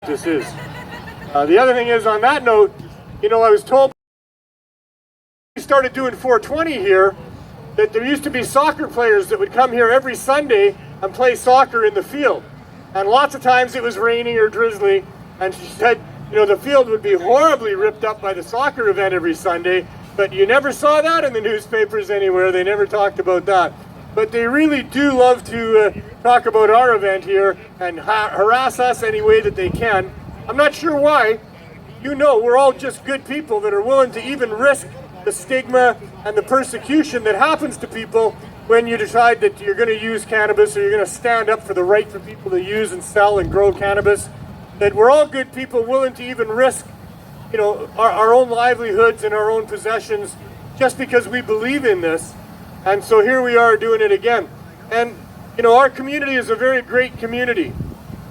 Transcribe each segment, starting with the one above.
this is. The other thing is, on that note, I was told we started doing 420 here that there used to be soccer players that would come here every Sunday and play soccer in the field. And lots of times it was raining or drizzly, and she said, the field would be horribly ripped up by the soccer event every Sunday, but you never saw that in the newspapers anywhere. They never talked about that. But they really do love to talk about our event here and harass us any way that they can. I'm not sure why. We're all just good people that are willing to even risk the stigma and the persecution that happens to people when you decide that you're going to use cannabis, or you're going to stand up for the right for people to use and sell and grow cannabis. That we're all good people willing to even risk, our own livelihoods and our own possessions just because we believe in this. And so here we are doing it again. And, our community is a very great community.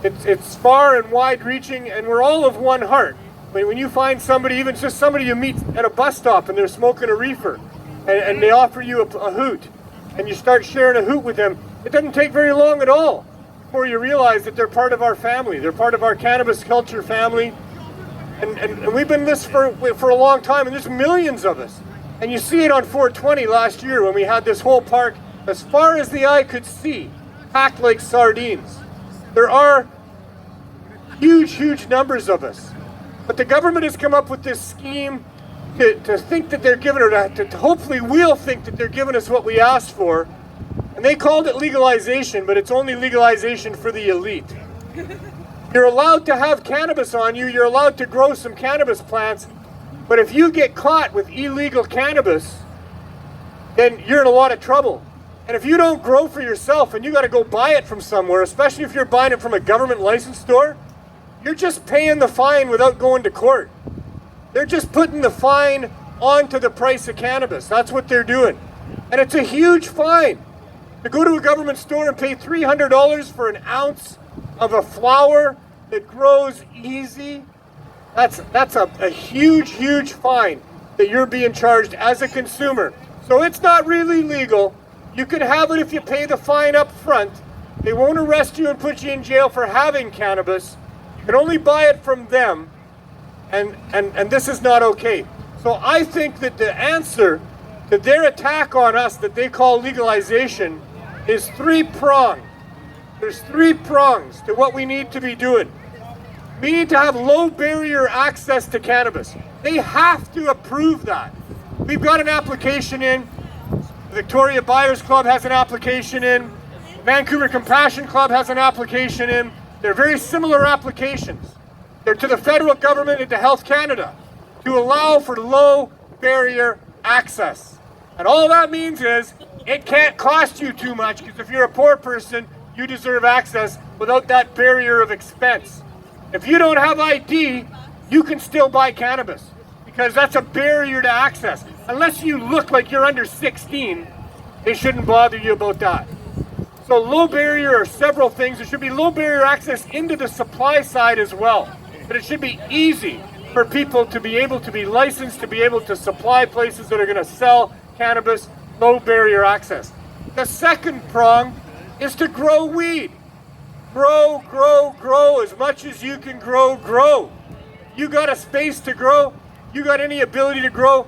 It's far and wide reaching, and we're all of one heart. When you find somebody, even just somebody you meet at a bus stop and they're smoking a reefer, and they offer you a hoot, and you start sharing a hoot with them, it doesn't take very long at all before you realize that they're part of our family. They're part of our cannabis culture family. And we've been this for a long time, and there's millions of us. And you see it on 420 last year when we had this whole park, as far as the eye could see, packed like sardines. There are huge numbers of us. But the government has come up with this scheme to think that they're giving it, to hopefully we'll think that they're giving us what we asked for. And they called it legalization, but it's only legalization for the elite. You're allowed to have cannabis on you, you're allowed to grow some cannabis plants, but if you get caught with illegal cannabis, then you're in a lot of trouble. And if you don't grow for yourself and you got to go buy it from somewhere, especially if you're buying it from a government licensed store, you're just paying the fine without going to court. They're just putting the fine onto the price of cannabis. That's what they're doing. And it's a huge fine. To go to a government store and pay $300 for an ounce of a flower that grows easy, that's a huge fine that you're being charged as a consumer. So it's not really legal. You can have it if you pay the fine up front. They won't arrest you and put you in jail for having cannabis. You can only buy it from them, and this is not okay. So I think that the answer to their attack on us that they call legalization is three-pronged. There's three prongs to what we need to be doing. We need to have low barrier access to cannabis. They have to approve that. We've got an application in. The Victoria Buyers Club has an application in. Vancouver Compassion Club has an application in. They're very similar applications. They're to the federal government and to Health Canada to allow for low barrier access. And all that means is it can't cost you too much, because if you're a poor person, you deserve access without that barrier of expense. If you don't have ID, you can still buy cannabis, because that's a barrier to access. Unless you look like you're under 16, they shouldn't bother you about that. So low barrier are several things. There should be low barrier access into the supply side as well. But it should be easy for people to be able to be licensed, to be able to supply places that are going to sell cannabis, low barrier access. The second prong is to grow weed. Grow as much as you can grow. You got a space to grow, you got any ability to grow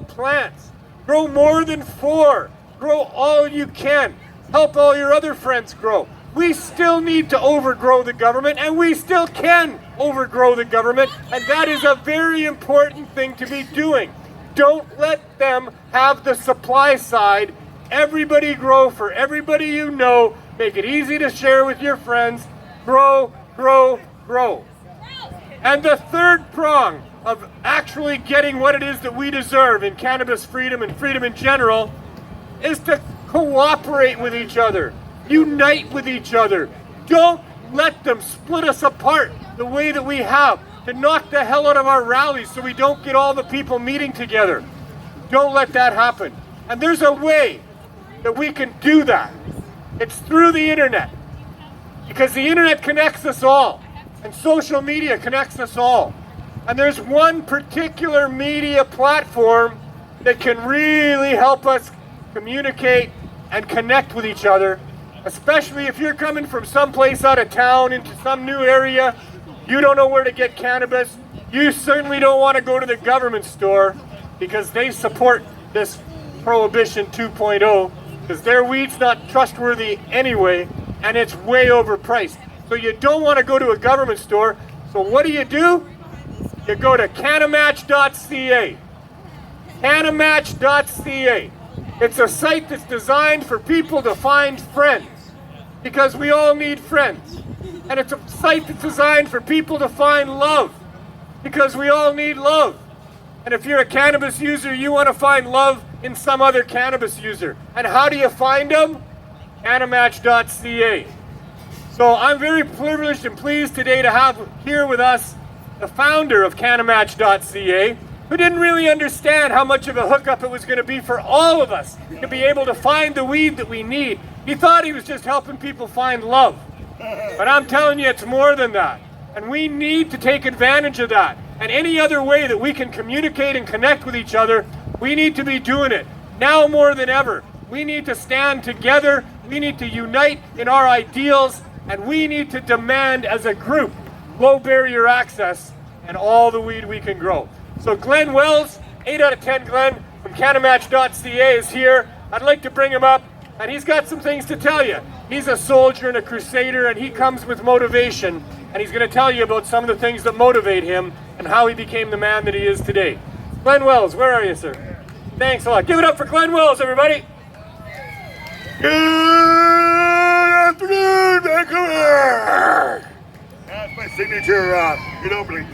plants. Grow more than 4. Grow all you can. Help all your other friends grow. We still need to overgrow the government, and we still can overgrow the government, and that is a very important thing to be doing. Don't let them have the supply side. Everybody grow for everybody you know. Make it easy to share with your friends. Grow. And the third prong of actually getting what it is that we deserve in cannabis freedom and freedom in general is to cooperate with each other. Unite with each other. Don't let them split us apart the way that we have, to knock the hell out of our rallies so we don't get all the people meeting together. Don't let that happen. And there's a way that we can do that. It's through the internet, because the internet connects us all, and social media connects us all. And there's one particular media platform that can really help us communicate and connect with each other, especially if you're coming from someplace out of town into some new area. You don't know where to get cannabis. You certainly don't want to go to the government store because they support this Prohibition 2.0 because their weed's not trustworthy anyway and it's way overpriced. So you don't want to go to a government store. So what do? You go to cannamatch.ca. Cannamatch.ca. It's a site that's designed for people to find friends because we all need friends. And it's a site that's designed for people to find love because we all need love. And if you're a cannabis user, you want to find love in some other cannabis user. And how do you find them? Cannamatch.ca. So I'm very privileged and pleased today to have here with us the founder of Cannamatch.ca, who didn't really understand how much of a hookup it was going to be for all of us to be able to find the weed that we need. He thought he was just helping people find love. But I'm telling you, it's more than that. And we need to take advantage of that. And any other way that we can communicate and connect with each other, we need to be doing it. Now more than ever. We need to stand together. We need to unite in our ideals. And we need to demand as a group low barrier access and all the weed we can grow. So Glenn Wells, 8 out of 10 Glenn from Cannamatch.ca is here. I'd like to bring him up. And he's got some things to tell you. He's a soldier and a crusader, and he comes with motivation. And he's going to tell you about some of the things that motivate him and how he became the man that he is today. Glenn Wells, where are you, sir? Thanks a lot. Give it up for Glenn Wells, everybody. Good afternoon, Vancouver. That's my signature good opening.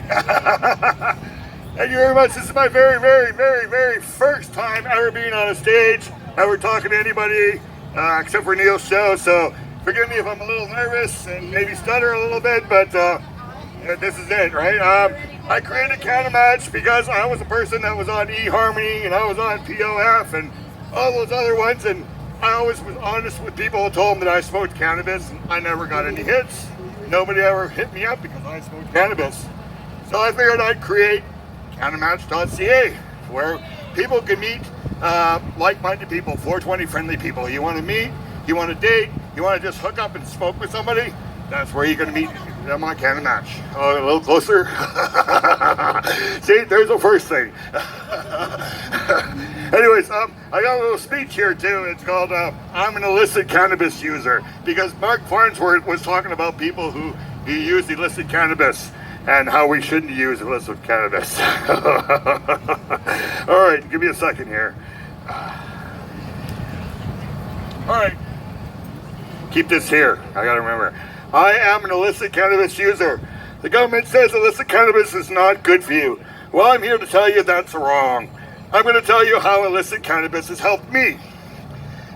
Thank you very much. This is my very first time ever being on a stage, ever talking to anybody except for Neil's show. So forgive me if I'm a little nervous and maybe stutter a little bit, but this is it, right? I created Cannamatch because I was a person that was on eHarmony and I was on POF and all those other ones, and I always was honest with people and told them that I smoked cannabis, and I never got any hits. Nobody ever hit me up because I smoked cannabis. So I figured I'd create Cannamatch.ca, where people can meet like-minded people, 420 friendly people. You want to meet, you want to date, you want to just hook up and smoke with somebody, that's where you're going to meet them on Cannamatch. Oh, a little closer. See, there's the first thing. Anyways, I got a little speech here too. It's called I'm an illicit cannabis user, because Mark Farnsworth was talking about people who use illicit cannabis and how we shouldn't use illicit cannabis. All right, give me a second here. All right, keep this here. I gotta remember. I am an illicit cannabis user. The government says illicit cannabis is not good for you. Well, I'm here to tell you that's wrong. I'm going to tell you how illicit cannabis has helped me.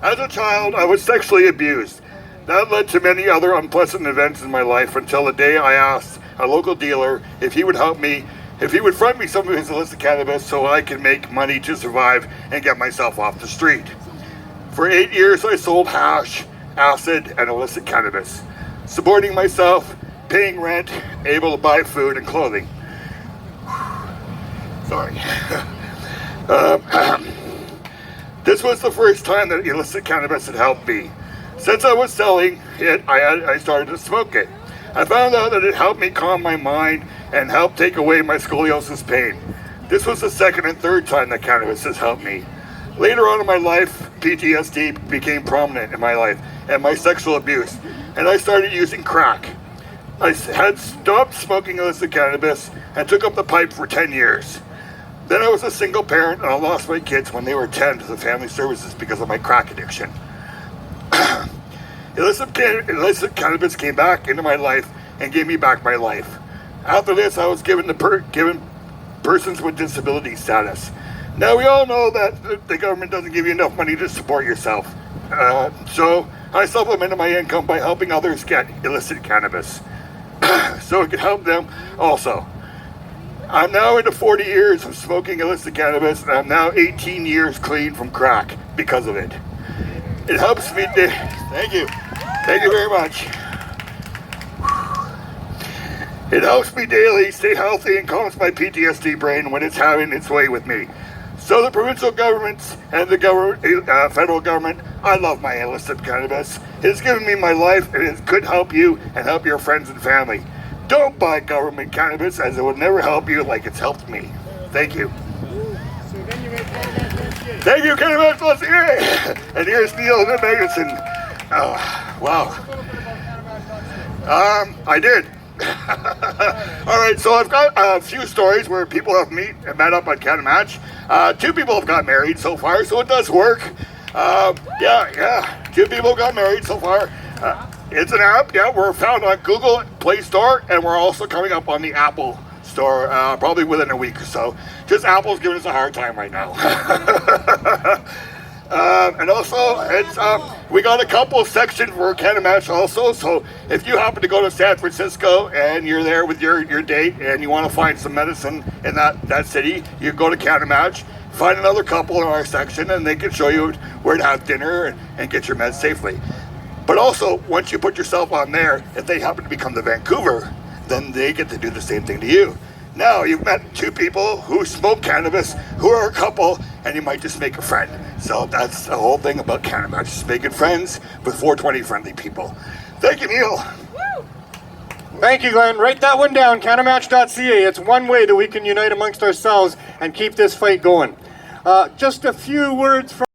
As a child, I was sexually abused. That led to many other unpleasant events in my life until the day I asked a local dealer if he would help me, if he would front me some of his illicit cannabis so I could make money to survive and get myself off the street. For 8 years, I sold hash, acid, and illicit cannabis, supporting myself, paying rent, able to buy food and clothing. Sorry. This was the first time that illicit cannabis had helped me. Since I was selling it, I started to smoke it. I found out that it helped me calm my mind and helped take away my scoliosis pain. This was the second and third time that cannabis has helped me. Later on in my life, PTSD became prominent in my life and my sexual abuse, and I started using crack. I had stopped smoking illicit cannabis and took up the pipe for 10 years. Then I was a single parent and I lost my kids when they were 10 to the family services because of my crack addiction. Illicit cannabis came back into my life and gave me back my life. After this, I was given persons with disability status. Now we all know that the government doesn't give you enough money to support yourself. So I supplemented my income by helping others get illicit cannabis. So it could help them also. I'm now into 40 years of smoking illicit cannabis, and I'm now 18 years clean from crack because of it. It helps me, thank you very much. It helps me daily stay healthy and calms my PTSD brain when it's having its way with me. So the provincial governments and the federal government, I love my illicit cannabis. It has given me my life, and it could help you and help your friends and family. don't buy government cannabis, as it would never help you like it's helped me. Thank you. Thank you, Cannamatch. Let's hear it. And here's Neil Magnuson. Oh, wow. I did. All right, so I've got a few stories where people have met up on Cannamatch. 2 people have got married so far, so it does work. Yeah. 2 people got married so far. It's an app. Yeah, we're found on Google Play Store, and we're also coming up on the Apple Store probably within a week or so. Just Apple's giving us a hard time right now. And also, it's we got a couple of sections for Cannamatch also. So if you happen to go to San Francisco and you're there with your date and you want to find some medicine in that city, you go to Cannamatch, find another couple in our section, and they can show you where to have dinner and get your meds safely. But also, once you put yourself on there, if they happen to become the Vancouver, then they get to do the same thing to you. Now you've met 2 people who smoke cannabis, who are a couple, and you might just make a friend. So that's the whole thing about Cannamatch, just making friends with 420 friendly people. Thank you, Neil. Thank you, Glenn. Write that one down, cannamatch.ca. It's one way that we can unite amongst ourselves and keep this fight going. Just a few words from